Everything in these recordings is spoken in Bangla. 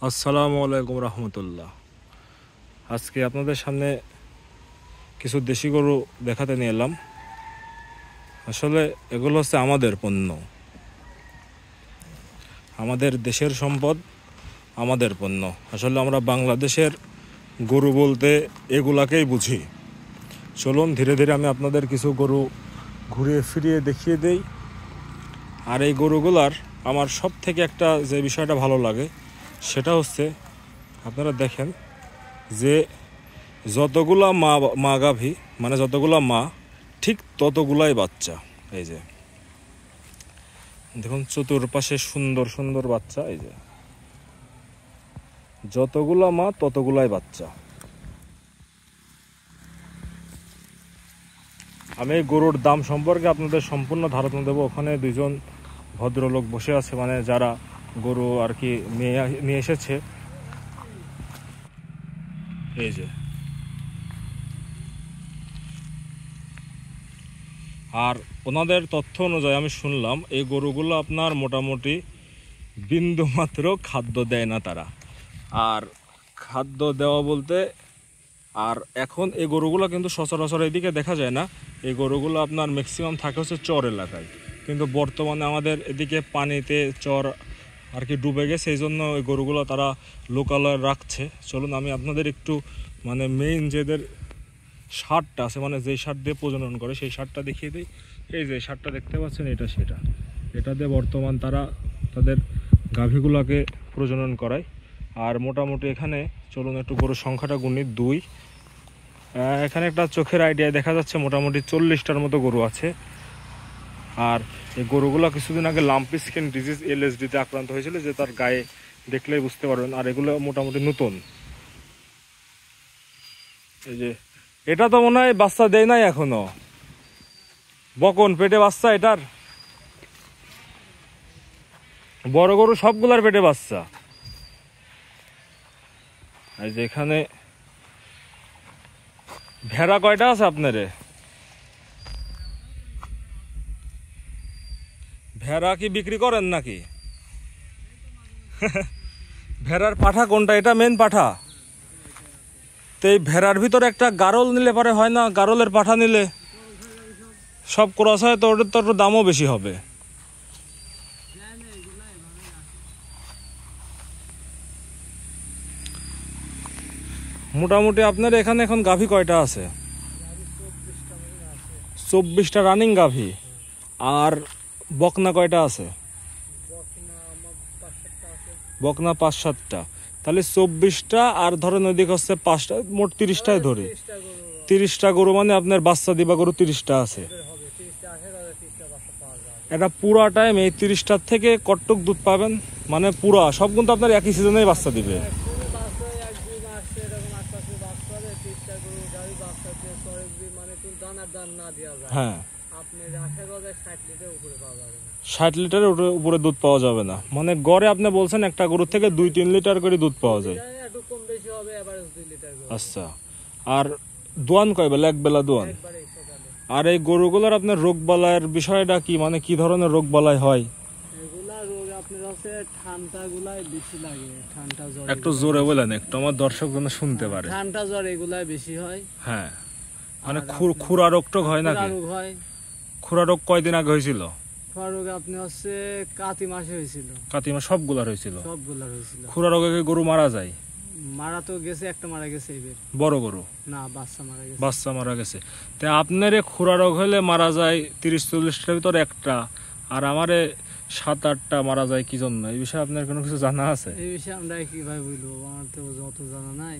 আসসালামু আলাইকুম রহমতুল্লাহ। আজকে আপনাদের সামনে কিছু দেশি গরু দেখাতে নিয়ে এলাম। আসলে এগুলো হচ্ছে আমাদের পণ্য, আমাদের দেশের সম্পদ, আমাদের পণ্য। আসলে আমরা বাংলাদেশের গরু বলতে এগুলাকেই বুঝি। চলুন ধীরে ধীরে আমি আপনাদের কিছু গরু ঘুরিয়ে ফিরিয়ে দেখিয়ে দেই। আর এই গরুগুলার আমার সব থেকে একটা যে বিষয়টা ভালো লাগে সেটা হচ্ছে আপনারা দেখেন যে যতগুলা মা গাভী, মানে যতগুলা মা ঠিক ততগুলাই বাচ্চা। এই যে দেখুন চতুর্পাশে সুন্দর সুন্দর বাচ্চা, এই যে যতগুলা মা ততগুলাই বাচ্চা। আমি গরুর দাম সম্পর্কে আপনাদের সম্পূর্ণ ধারণা দেবো। ওখানে দুজন ভদ্রলোক বসে আছে, মানে যারা গরু আর কি নিয়ে এসেছে। এই যে আর ওনাদের তথ্য অনুযায়ী আমি শুনলাম এই গরুগুলো আপনার মোটামুটি বিন্দু মাত্র খাদ্য দেয় না তারা। আর খাদ্য দেওয়া বলতে, আর এখন এই গরুগুলো কিন্তু সচরাচর এদিকে দেখা যায় না। এই গরুগুলো আপনার ম্যাক্সিমাম থাকে হচ্ছে চর এলাকায়, কিন্তু বর্তমানে আমাদের এদিকে পানিতে চর আর কি ডুবে গেছে, এই জন্য ওই গরুগুলো তারা লোকালয়ে রাখছে। চলুন আমি আপনাদের একটু মানে মেইন যেদের সারটা আছে, মানে যেই সার দিয়ে প্রজনন করে সেই সারটা দেখিয়ে দিই। এই যে সারটা দেখতে পাচ্ছেন, এটা দিয়ে বর্তমান তারা তাদের গাভীগুলোকে প্রজনন করায়। আর মোটামুটি এখানে চলুন একটু গরুর সংখ্যাটা গুনি, 2। এখানে একটা চোখের আইডিয়া দেখা যাচ্ছে মোটামুটি 40টার মতো গরু আছে। আর এই গরুগুলো কিছুদিন আগে লাম্পি স্কিন ডিজিজ LSD-তে আক্রান্ত হয়েছিল, যে তার গায়ে দেখলেই বুঝতে পারবেন। আর এগুলো মোটামুটি নতুন। এই যে এটা তো মনে হয় বাচ্চা দেয় নাই এখনো, বকন পেটে বাচ্চা। এটার বড় গরু সবগুলার পেটে বাচ্চা। এই যে এখানে ভেড়া কয়টা আছে আপনারে? ভেড়া কি বিক্রি করেন নাকি? ভেড়ার পাঠা কোনটা? এটা মেন পাঠা। তো এই ভেড়ার ভিতরে একটা গারল নিলে পারে হয় না? গারলের পাঠা নিলে সব ক্রস হয়, তো ওটার তো একটু দামও বেশি হবে। মোটামুটি আপনার এখানে এখন গাভী কয়টা আছে? 24টা রানিং গাভী। আর বকনা কয়টা আছে? বকনা 5-7টা। তাহলে 24টা, আর ধরেন ওইদিকে হচ্ছে 5টা, মোট 30টাই ধরি। 30টা গরু মানে আপনার বাচ্চা দিবা গরু 30টা আছে। এটা পুরা টাইম এই 30টার থেকে কটটুক দুধ পাবেন? মানে পুরা সব কিন্তু আপনার একই সিজনেই বাচ্চা দিবে। হ্যাঁ, 60 লিটারের উপরে দুধ পাওয়া যাবে না। মানে গড়ে আপনি বলছেন একটা গরু থেকে 2-3 লিটার করে দুধ পাওয়া যায়। আচ্ছা, আর দোয়ান কয় বেলা? এক বেলা দোয়ান। আর এই গরুগুলোর আপনার রোগ বালাইয়ের বিষয়টা কি, মানে কি ধরনের রোগ বালাই হয়? একটু জোরে বলেন, একটু আমার দর্শক যেন শুনতে পারে। ঠান্ডা জ্বর এগুলাই বেশি হয়। হ্যাঁ, মানে খুরা রোগ টোক হয় নাকি? খুরা রোগ কয়দিন আগে হয়েছিল? আপনি হচ্ছে কাতি মাসে হয়েছিল। কাতি মাস সবগুলার হয়েছিল? সবগুলার হয়েছিল। খুরা রোগে গরু মারা যায়? মারা তো গেছে, একটা মারা গেছে এবার। বড় গরু না, বাচ্চা মারা গেছে। বাচ্চা মারা গেছে। তা আপনার খুরা রোগ হলে মারা যায় 30-40টার ভিতরে একটা, আর আমারে 7-8টা মারা যায় কি জন্য? এই বিষয়ে আপনার কোনো কিছু জানা আছে? এই বিষয়ে আমরা কিভাবে বলবো, আমার তো যত জানা নাই।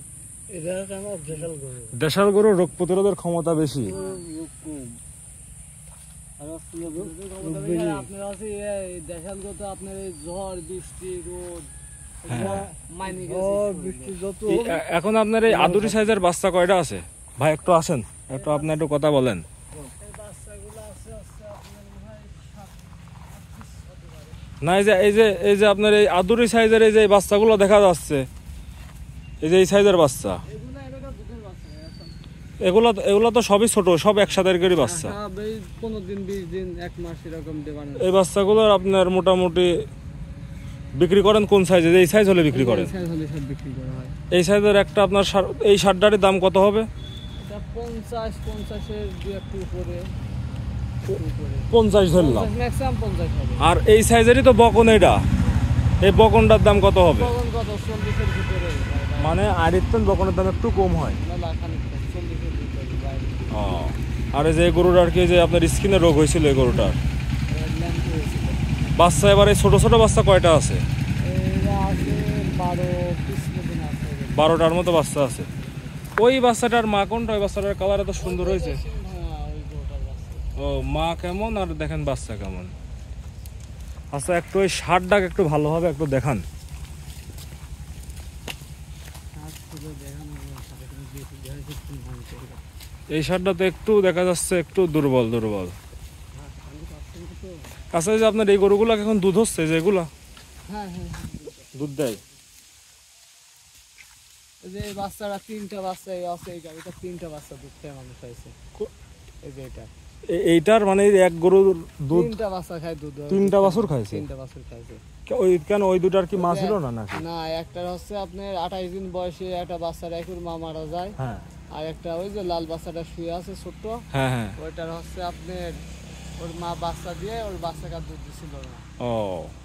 এটা আমার দেশাল গরু। দেশাল গরু রোগ প্রতিরোধের ক্ষমতা বেশি। আপনার আছে দেশাল গরু তো আপনার ঝড় বৃষ্টি রোদ, এখন আপনার এই আদুরি সাইজের বাচ্চা কয়টা আছে ভাই? একটু আসেন, একটু আপনি একটু কথা বলেন। না, এই যে আপনার এই আদুরি সাইজের এই যে বাচ্চাগুলো দেখা যাচ্ছে, এই যে এই সাইজের বাচ্চা, এগুলো তো সবই ছোট, সব একসাথে করে বাচ্চা। 15 দিন 20 দিন 1 মাস এরকম। এই বাচ্চাগুলোর আপনার মোটামুটি বিক্রি করেন কোন সাইজে? এই সাইজ হলে বিক্রি করেন? এই size হলে সব বিক্রি করা হয়। এই সাইজের একটা আপনার এই শার্টটার দাম কত হবে? এটা 50-50 এর দুই একটু উপরে, একটু উপরে 50 ধরলাম। ম্যাক্সিমাম 50 হবে। আর এই সাইজেরই তো বকন এটা, এই বকনটার দাম কত হবে? তখন কত 40 এর ভিতরে মানে আরিত্তন বকনের দাম একটু কম হয়। না লাখানিক 40 এর ভিতরে বাইরে ও, আর এই যে গরুটার কি যে আপনার স্কিনের রোগ হয়েছিল এই গরুটার ল্যাম্প হয়েছিল। বাচ্চা এবারে ছোট ছোট বাচ্চা কয়টা আছে? এরা আছে 12-20 মতন আছে। 12টার মতো বাচ্চা আছে। ওই বাচ্চাটার মা কোনটা? ওই বাচ্চাটার কালার এত সুন্দর হয়েছে। হ্যাঁ ওই গোটার বাচ্চা। ও, মা কেমন আর দেখেন বাচ্চা কেমন। আচ্ছা, একটু ওই শার্টটাকে একটু ভালোভাবে একটু দেখান। আর পুরো দেখানো সাথে তুমি দেখি দেখি কি মনে করে। এই শার্টটা তো একটু দেখা যাচ্ছে একটু দুর্বল দুর্বল। হ্যাঁ খালি পাচ্ছেন তো। আচ্ছা, এই যে আপনার এই গরুগুলা এখন দুধ হচ্ছে যেগুলা হ্যাঁ হ্যাঁ দুধ দেয়, এই যে এই বাচ্চারা 3টা বাচ্চা এই আছে, এই গাড়িটা 3টা বাচ্চা দুধ খায় মানুষ খাইছে। এই যে এটা এইটার মানে এই এক গরুর দুধ 3টা বাচ্চা খায় দুধ। 3টা বাছুর খাইছে? 3টা বাছুর খাইছে। ওই কেন ওই দুটার কি মা ছিল না নাকি? না, একটার হচ্ছে আপনার 28 দিন বয়সে একটা বাচ্চার একুর মা মারা যায়। হ্যাঁ আর একটা ওই যে লাল বাচ্চাটা শুয়ে আছে ছোট্ট, হ্যাঁ হ্যাঁ। ওইটার হচ্ছে আপনার ওর মা বাচ্চা দিয়ে ওর বাচ্চাকে আর দুধ দিছিল না। ও,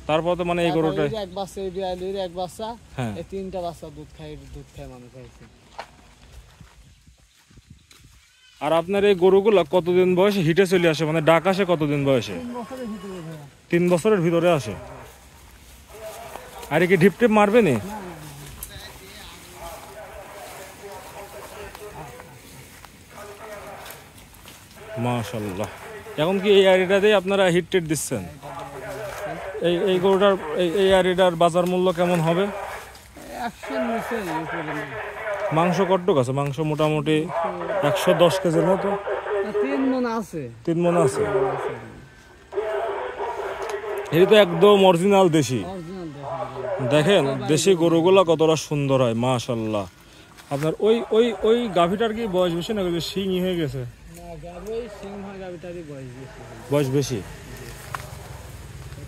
তারপর তো মানে এই তারপর গরুটা ওই যে এক বাচ্চা এই বিয়ালির এক বাচ্চা, হ্যাঁ। এই 3টা বাচ্চা দুধ খায় মানুষ খাইছে। আর আপনার এই গরুগুলা কতদিন বয়সে হিটে চলে আসে, মানে ডাক আসে কতদিন বয়সে? 3 বছরের ভিতরে ভাইয়া। 3 বছরের ভিতরে আসে। আর কি ঢিপ টিপ মারবে নি? মাশাআল্লাহ। এখন কি এই আড়িটাতেই আপনারা হিট টেট দিচ্ছেন? এই গরুটার এই আড়িটার বাজার মূল্য কেমন হবে? 100 নিচে উপরে না। মাংস কতটুক আছে? মাংস মোটামুটি 110 কেজির মতো। 3 মণ আছে। 3 মণ আছে। এই তো একদম অরিজিনাল দেশি। অরিজিনাল দেখা দেখেন দেশি গরুগুলা কতটা সুন্দর হয়, মাশাআল্লাহ। আপনার ওই ওই ওই গাভীটার কি বয়স বেশি না শিংই হয়ে গেছে? না, গাবই সিংহ গাবিটারই বয়স বেশি। বয়স বেশি।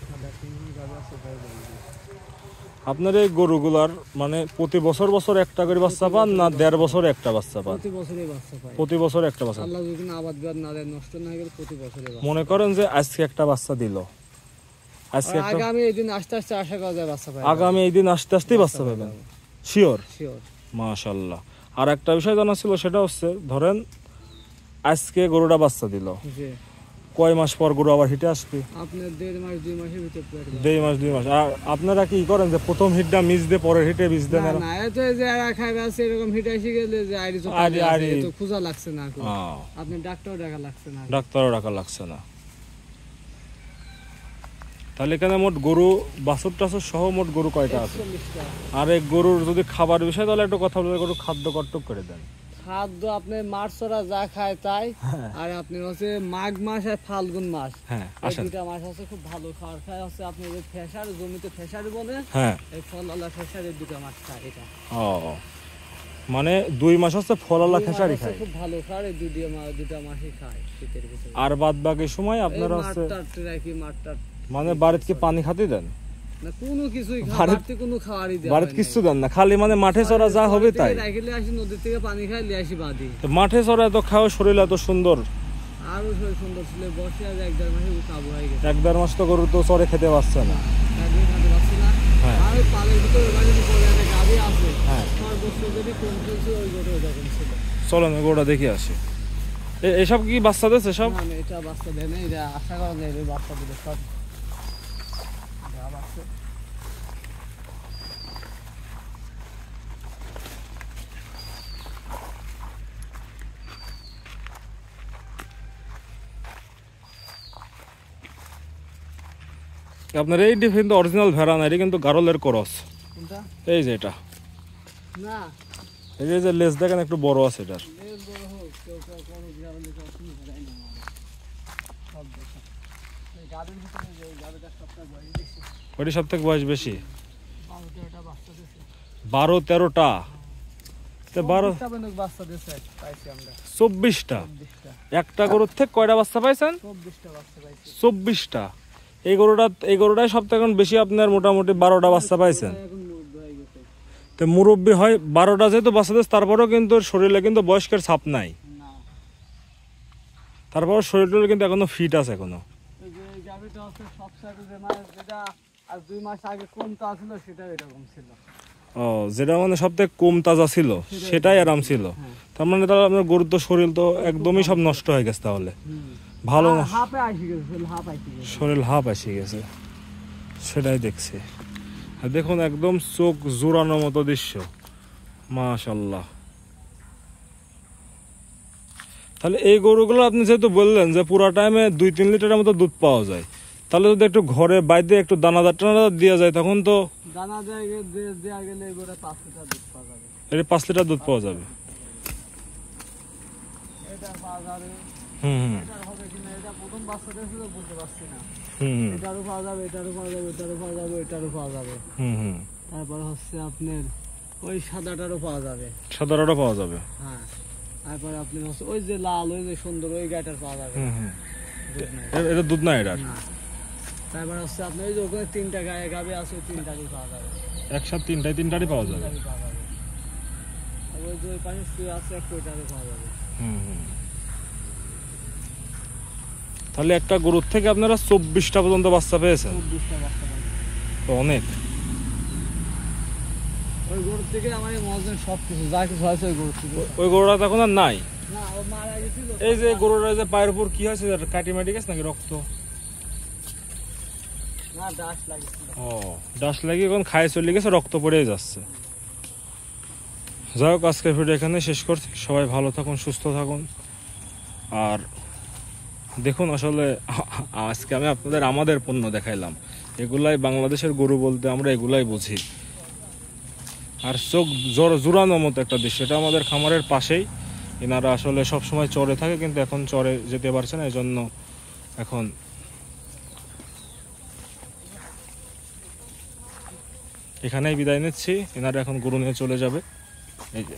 সাদা সিংহ গাবি আছে তাই বয়স বেশি। আপনার এই গরুগুলার মানে প্রতি বছর বছর একটা করে বাচ্চা পান না 1.5 বছরে একটা বাচ্চা পান? প্রতি বছরই বাচ্চা পায়। প্রতি বছর একটা বাচ্চা। আল্লাহ যদি না আবাদ বিয়াদ না দেয়, নষ্ট না হয়ে গেলে প্রতি বছরই বাচ্চা। মনে করেন যে আজকে একটা বাচ্চা দিল, আজকে আর একটা, আগামী এই দিন আস্তে আস্তে আশা করা যায় বাচ্চা পায়। আগামী এই দিন আস্তে আস্তেই বাচ্চা পাবেন শিওর? শিওর। মাশাআল্লাহ। আর একটা বিষয় জানা ছিল, সেটা হচ্ছে ধরেন আজকে গরুটা বাচ্চা দিল, জি। কয় মাস পর গরু আবার হিটে আসবে? আপনার 1.5 মাস 2 মাসের ভিতর পেট বাড়ে। 2 মাস 2 মাস। আর আপনারা কি করেন যে প্রথম হিটটা মিস দিয়ে পরের হিটে মিস দেন? না না, এত যে এরা খাইবে আছে এরকম হিট এসে গেলে যে আইডি তো আইডি তো খোঁজা লাগছে না কো। আপনি ডাক্তারও দেখা লাগছে না। ডাক্তারও রাখা লাগছে না। তাহলে এখানে মোট গরু বাছুর টাছুর সহ মোট গরু কয়টা আছে? 40টা। আর এই গরুর যদি খাবার বিষয় তাহলে একটু কথা বলে গরু খাদ্য কট্টক করে দেন। খাদ্য আপনি মার্চরা যা খায় তাই। আর আপনি হচ্ছে মাঘ মাস আর ফাল্গুন মাস, হ্যাঁ এই আসেন। দুটা মাস আছে খুব ভালো খাবার খায় হচ্ছে আপনি যে ফেসার জমিতে ফেসার বলে, হ্যাঁ। এই ফলওয়ালা ফেসারের দুটা মাস খায় এটা। ও, মানে 2 মাস হচ্ছে ফলালা দুই মাস খেসারি হচ্ছে খায়, খুব ভালো খায়, এই দুটা মাসই খায় শীতের ভিতরে। আর বাদ বাকি সময় আপনারা হচ্ছে মানে বাড়িতে কি পানি খাতে দেন? না কোনো কিছুই বাড়িতে কোনো খাওয়ারই দেয় বাড়িতে কিচ্ছু দেন না, খালি মানে মাঠে চড়া যা হবে তাই? রাখিলে আসি নদী থেকে পানি খাই লিয়ে আসি বাদি। তো মাঠে চড়া এত খাওয়া শরীর এত সুন্দর, আরো সুন্দর ছিল। বসে আজ 1.5 মাসে কাবু হয়ে গেছে। 1.5 মাস তো গরু তো চড়ে খেতে পারছে না। একদিন খাতে পারছি না। হ্যাঁ। আর ওই পালের ভিতরে ওই বাড়িতে পড়ে একটা গাভী আছে, হ্যাঁ। সর্বোচ্চ যদি কম চলছে ওই গরু ওরকম ছিল। চলেন গরুটা দেখে আসি। এসব কি বাচ্চা দিচ্ছে সব? না না, এটা বাচ্চা দেয় না, এটা আশা করা যায় যে বাচ্চা দিলে সব গাভ আছে। আপনার এই কিন্তু অরিজিনাল ভেড়া না, এটা কিন্তু গারলের ক্রস। কোনটা? এই যে এটা, না এই যে লেজ দেখেন একটু বড় আছে এটার। লেজ বড় হোক, কেউ কোনো গ্রামে কেউ অসুবিধা দেয় না আমার। সব দেখা এই গাভীর ভিতরে যে গাভীটা সবটা বয়স বেশি, ওইটি সব থেকে বয়স বেশি। 12-13টা বাচ্চা দিয়েছে। 12-13টা? 24টা বেনুক বাচ্চা দিয়েছে পাইছি আমরা। 24টা? 24টা। একটা গরুর থেকে কয়টা বাচ্চা পাইছেন? 24টা বাচ্চা পাইছি। 24টা? এই গরুটাই সবথেকে এখন বেশি আপনার মোটামুটি 12টা বাচ্চা পাইছেন। এখন মুরব্বি হয়ে গেছে। তো মুরব্বি হয় 12টা যেহেতু বাচ্চা দিয়েছে, তারপরেও কিন্তু শরীরে কিন্তু বয়স্কের ছাপ নাই, না তারপর শরীরটা কিন্তু এখনো ফিট আছে এখনো। এই যে এই গাভীটা হচ্ছে সব সাইডে যে মাস যেটা আর 2 মাস আগে কমতা ছিল সেটা এরকম ছিল। ও, যেটা মানে সবথেকে কম তাজা ছিল সেটাই আরাম ছিল। তার মানে তাহলে আপনার গরুর তো শরীর তো একদমই সব নষ্ট হয়ে গেছে তাহলে। ভালো না, হাফে আসি গেছে, হাফ আসি গেছে। শরীর হাফ এসে গেছে, সেটাই দেখছি। আর দেখুন একদম চোখ জোড়ানোর মতো দৃশ্য, মাশাল্লাহ। তাহলে এই গরুগুলো আপনি যেহেতু বললেন যে পুরা টাইমে 2-3 লিটারের মতো দুধ পাওয়া যায়, তাহলে যদি একটু ঘরে বাইরে একটু দানাদার টানাদার দেওয়া যায় তখন তো দানা দেওয়া গেলে এবারে 5 লিটার দুধ পাওয়া যাবে। এটা 5 লিটার দুধ পাওয়া যাবে। এটা পাওয়া যাবে, হুম এটার হবে কিনা এটা প্রথম বাচ্চা দিয়েছে তো বলতে পারছি না। হুম এটারও পাওয়া যাবে, এটারও পাওয়া যাবে, এটারও পাওয়া যাবে, এটারও পাওয়া যাবে। হুম তারপর হচ্ছে আপনার ওই সাদাটারও পাওয়া যাবে। সাদারটা পাওয়া যাবে। হ্যাঁ, তারপরে আপনার হচ্ছে ওই যে লাল, ওই যে সুন্দর ওই গাটার পাওয়া যাবে। হুম দুধ নাই। এটা দুধ না এটার। না। তারপর হচ্ছে আপনার ওই যে ওখানে 3টা গাভী আছে, ওই 3টারই পাওয়া যাবে। একসাথে তিনটারই পাওয়া যাবে। 3টারই পাওয়া যাবে। আর ওই যে ওই পাশে শুয়ে আছে একটা, ওইটারও পাওয়া যাবে। হুম। তাহলে একটা গরুর থেকে আপনারা 24টা পর্যন্ত বাচ্চা পেয়েছেন, 24টা বাচ্চা পাবে। তো অনেক। ওই গরুর থেকে আমার এই মহাজন সব কিছু যা কিছু হয়েছে ওই গরুর থেকে। ওই গরুটা তো এখন আর নাই। না, ও মারা গেছিল। এই যে গরুটা যে পায়ের উপর কি হয়েছে, কাটি মাটি গেছে নাকি রক্ত? না, দাস লাগছিল। ও, ডাস লাগি এখন খায় চলে গেছে, রক্ত পড়ে যাচ্ছে। যাই হোক, আজকের ভিডিও এখানে শেষ করছি। সবাই ভালো থাকুন, সুস্থ থাকুন। আর দেখুন আসলে আজকে আমি আপনাদের আমাদের পণ্য দেখাইলাম, এগুলাই বাংলাদেশের গরু বলতে আমরা এগুলাই বুঝি। আর চোখ জোরানোর মতো একটা দৃশ্য, এটা আমাদের খামারের পাশেই। এনারা আসলে সব সময় চরে থাকে, কিন্তু এখন চরে যেতে পারছে না, এজন্য এখন এখানেই বিদায় নিচ্ছি। এনারা এখন গরু নিয়ে চলে যাবে। এই যে